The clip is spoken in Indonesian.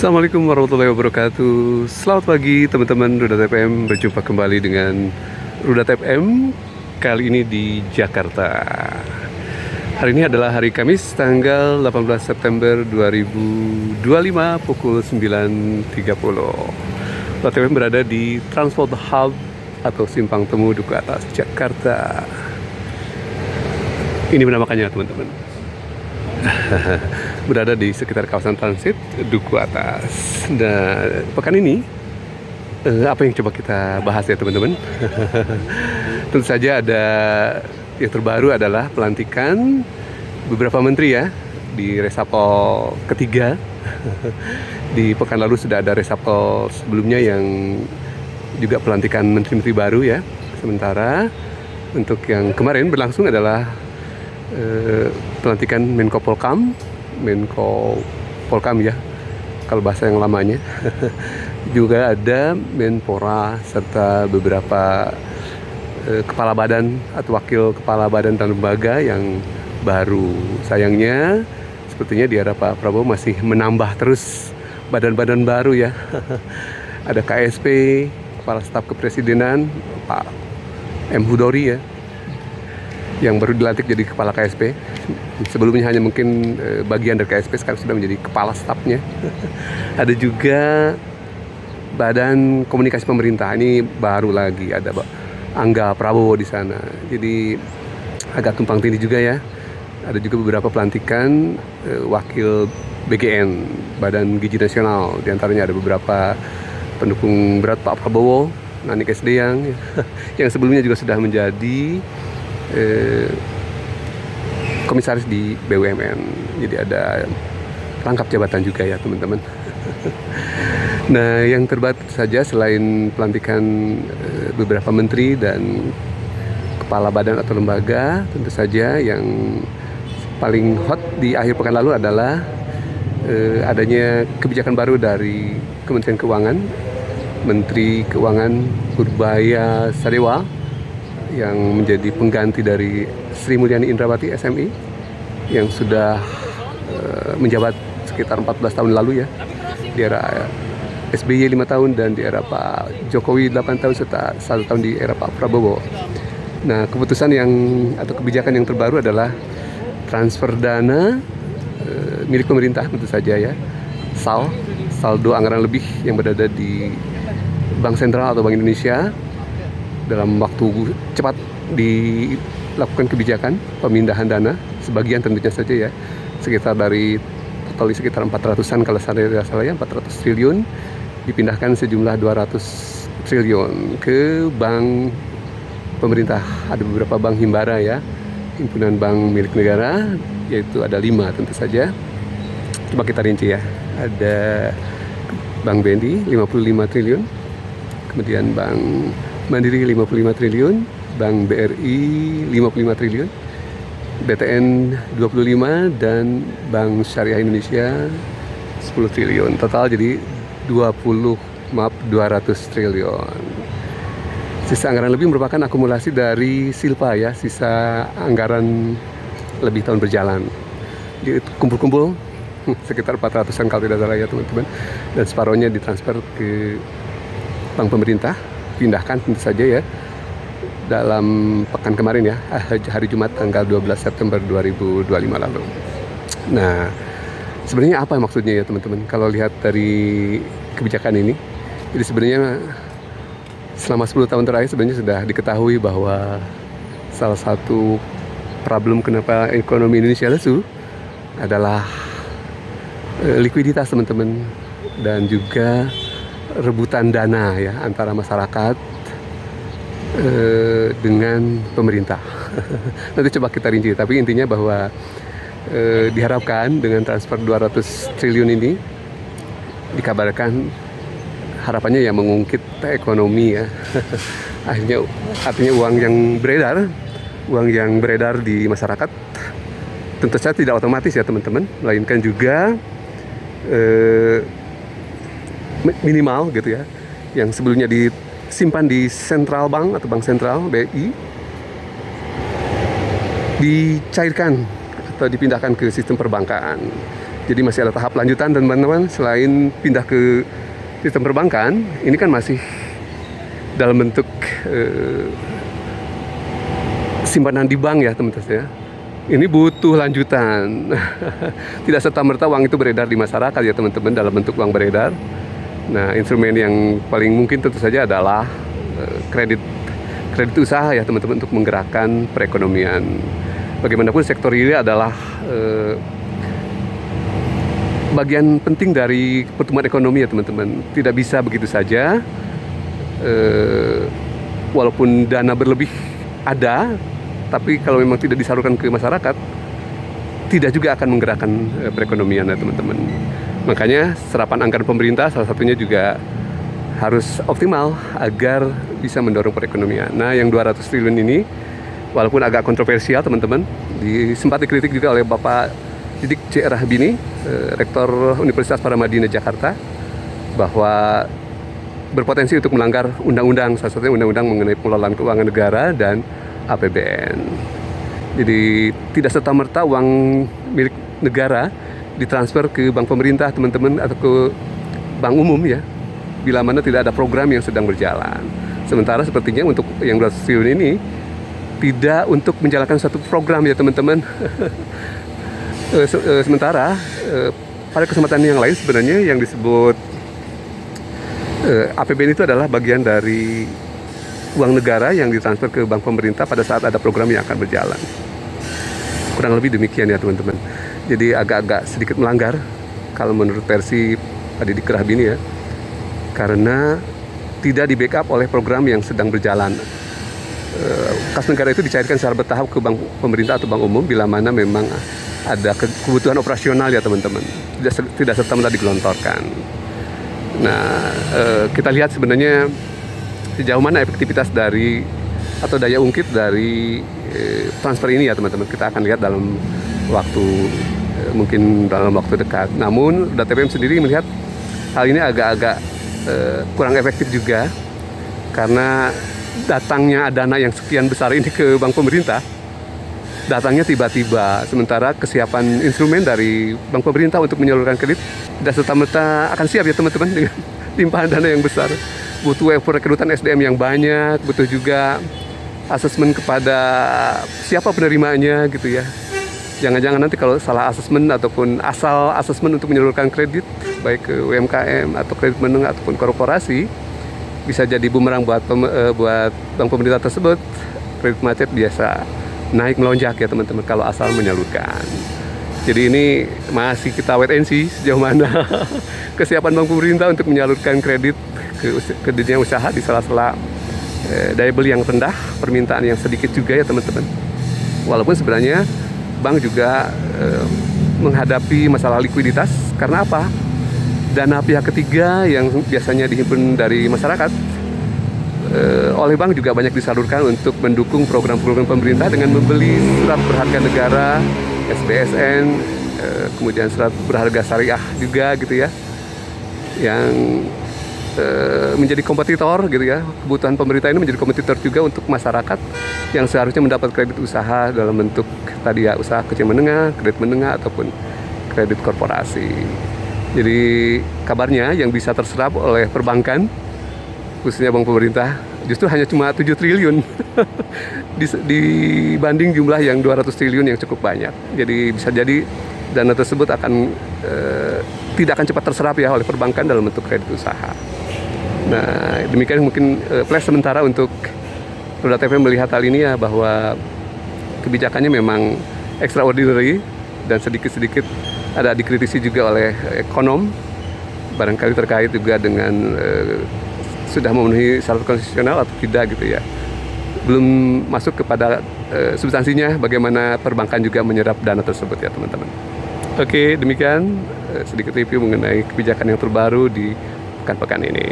Assalamualaikum warahmatullahi wabarakatuh. Selamat pagi teman-teman Rudat FM. Berjumpa kembali dengan Rudat FM. Kali ini di Jakarta. Hari ini adalah hari Kamis tanggal 18 September 2025 pukul 9.30. Rudat FM berada di Transport Hub atau Simpang Temu Duku Atas, Jakarta. Ini menamakannya teman-teman. Berada di sekitar kawasan transit Duku Atas. Dan pekan ini apa yang coba kita bahas ya teman-teman? Tentu saja ada yang terbaru adalah pelantikan beberapa menteri ya di resapel ketiga. Di pekan lalu sudah ada resapel sebelumnya yang juga pelantikan menteri-menteri baru ya. Sementara untuk yang kemarin berlangsung adalah pelantikan Menko Polkam ya, kalau bahasa yang lamanya. Juga ada Menpora serta beberapa kepala badan atau wakil kepala badan dan lembaga yang baru. Sayangnya sepertinya di era Pak Prabowo masih menambah terus badan-badan baru ya. Ada KSP, Kepala Staf Kepresidenan Pak M. Hudori ya, yang baru dilantik jadi kepala KSP. Sebelumnya hanya mungkin bagian dari KSP, sekarang sudah menjadi kepala stafnya. Ada juga Badan Komunikasi Pemerintah, ini baru lagi ada Angga Prabowo di sana. Jadi agak tumpang tindih juga ya. Ada juga beberapa pelantikan wakil BGN, Badan Gizi Nasional. Di antaranya ada beberapa pendukung berat Pak Prabowo, Nanik SD yang sebelumnya juga sudah menjadi komisaris di BUMN. Jadi ada rangkap jabatan juga ya teman-teman. Nah, yang terbaru saja selain pelantikan beberapa menteri dan kepala badan atau lembaga, tentu saja yang paling hot di akhir pekan lalu adalah adanya kebijakan baru dari Kementerian Keuangan. Menteri Keuangan Purbaya Sadewa yang menjadi pengganti dari Sri Mulyani Indrawati SMI yang sudah menjabat sekitar 14 tahun lalu ya, di era SBY 5 tahun dan di era Pak Jokowi 8 tahun serta 1 tahun di era Pak Prabowo. Nah, keputusan atau kebijakan yang terbaru adalah transfer dana milik pemerintah tentu saja ya, saldo anggaran lebih yang berada di Bank Sentral atau Bank Indonesia. Dalam waktu cepat dilakukan kebijakan pemindahan dana, sebagian tentunya saja ya, sekitar dari total sekitar 400-an kalau saya tidak salah ya, 400 triliun dipindahkan sejumlah 200 triliun ke bank pemerintah. Ada beberapa bank himbara ya, himpunan bank milik negara, yaitu ada 5 tentu saja. Coba kita rinci ya. Ada Bank BNI 55 triliun, kemudian Bank Mandiri 55 triliun, Bank BRI 55 triliun, BTN 25 dan Bank Syariah Indonesia 10 triliun. Total jadi 200 triliun. Sisa anggaran lebih merupakan akumulasi dari Silpa ya, sisa anggaran lebih tahun berjalan. Jadi kumpul-kumpul sekitar 400-an kalau tidak salah ya teman-teman. Dan separohnya ditransfer ke bank pemerintah, pindahkan tentu saja ya dalam pekan kemarin ya, hari Jumat tanggal 12 September 2025 lalu. Nah, sebenarnya apa maksudnya ya teman-teman kalau lihat dari kebijakan ini? Jadi sebenarnya selama 10 tahun terakhir sebenarnya sudah diketahui bahwa salah satu problem kenapa ekonomi Indonesia lesu adalah likuiditas teman-teman, dan juga rebutan dana ya antara masyarakat dengan pemerintah. Nanti coba kita rinci, tapi intinya bahwa diharapkan dengan transfer 200 triliun ini dikabarkan harapannya ya mengungkit ekonomi ya. Artinya uang yang beredar di masyarakat tentu saja tidak otomatis ya teman-teman, melainkan juga minimal gitu ya, yang sebelumnya disimpan di Central Bank atau Bank Sentral BI, dicairkan atau dipindahkan ke sistem perbankan. Jadi masih ada tahap lanjutan teman-teman. Selain pindah ke sistem perbankan, ini kan masih dalam bentuk simpanan di bank ya teman-teman ya. Ini butuh lanjutan. Tidak serta-merta uang itu beredar di masyarakat ya teman-teman dalam bentuk uang beredar. Nah, instrumen yang paling mungkin tentu saja adalah kredit usaha ya teman-teman, untuk menggerakkan perekonomian. Bagaimanapun sektor ini adalah bagian penting dari pertumbuhan ekonomi ya teman-teman. Tidak bisa begitu saja, walaupun dana berlebih ada, tapi kalau memang tidak disalurkan ke masyarakat, tidak juga akan menggerakkan perekonomian ya teman-teman. Makanya serapan anggaran pemerintah salah satunya juga harus optimal agar bisa mendorong perekonomian. Nah, yang 200 triliun ini walaupun agak kontroversial teman-teman, sempat dikritik juga oleh Bapak Didik C. Rahbini, Rektor Universitas Paramadina Jakarta, bahwa berpotensi untuk melanggar undang-undang, salah satunya undang-undang mengenai pengelolaan keuangan negara dan APBN. Jadi tidak serta-merta uang milik negara ditransfer ke bank pemerintah teman-teman, atau ke bank umum ya, bila mana tidak ada program yang sedang berjalan. Sementara sepertinya untuk yang 200 triliun ini tidak untuk menjalankan satu program ya teman-teman. Sementara pada kesempatan yang lain sebenarnya yang disebut APBN itu adalah bagian dari uang negara yang ditransfer ke bank pemerintah pada saat ada program yang akan berjalan. Kurang lebih demikian ya teman-teman. Jadi agak-agak sedikit melanggar kalau menurut versi Pak Didik Rahbini ya, karena tidak di backup oleh program yang sedang berjalan. Kas negara itu dicairkan secara bertahap ke bank pemerintah atau bank umum bila mana memang ada kebutuhan operasional ya teman-teman, tidak serta-merta digelontorkan. Nah, kita lihat sebenarnya sejauh mana efektivitas dari atau daya ungkit dari transfer ini ya teman-teman. Kita akan lihat dalam waktu mungkin dalam waktu dekat. Namun DATPM sendiri melihat hal ini agak-agak kurang efektif juga, karena datangnya dana yang sekian besar ini ke bank pemerintah, datangnya tiba-tiba, sementara kesiapan instrumen dari bank pemerintah untuk menyalurkan kredit tidak serta-merta akan siap ya teman-teman dengan limpahan dana yang besar. Butuh effort rekrutan SDM yang banyak, butuh juga asesmen kepada siapa penerimanya gitu ya. Jangan-jangan nanti kalau salah asesmen ataupun asal asesmen untuk menyalurkan kredit baik ke UMKM atau kredit menengah ataupun korporasi, bisa jadi bumerang buat bank pemerintah tersebut. Kredit macet biasa naik melonjak ya teman-teman kalau asal menyalurkan. Jadi ini masih kita wait and see sejauh mana kesiapan bank pemerintah untuk menyalurkan kredit ke dunia usaha di sela-sela daya beli yang rendah, permintaan yang sedikit juga ya teman-teman. Walaupun sebenarnya bank juga menghadapi masalah likuiditas. Karena apa? Dana pihak ketiga yang biasanya dihimpun dari masyarakat oleh bank juga banyak disalurkan untuk mendukung program-program pemerintah dengan membeli surat berharga negara, SBSN, kemudian surat berharga syariah juga gitu ya, yang menjadi kompetitor gitu ya. Kebutuhan pemerintah ini menjadi kompetitor juga untuk masyarakat yang seharusnya mendapat kredit usaha dalam bentuk tadi ya, usaha kecil menengah, kredit menengah ataupun kredit korporasi. Jadi kabarnya yang bisa terserap oleh perbankan, khususnya bank pemerintah, justru hanya cuma 7 triliun dibanding jumlah yang 200 triliun yang cukup banyak. Jadi bisa jadi dana tersebut tidak akan cepat terserap ya oleh perbankan dalam bentuk kredit usaha. Nah, demikian mungkin flash sementara untuk Roda TV melihat hal ini ya, bahwa kebijakannya memang extraordinary dan sedikit-sedikit ada dikritisi juga oleh ekonom, barangkali terkait juga dengan sudah memenuhi syarat konstitusional atau tidak gitu ya. Belum masuk kepada substansinya bagaimana perbankan juga menyerap dana tersebut ya teman-teman. Oke, demikian sedikit review mengenai kebijakan yang terbaru di pekan-pekan ini.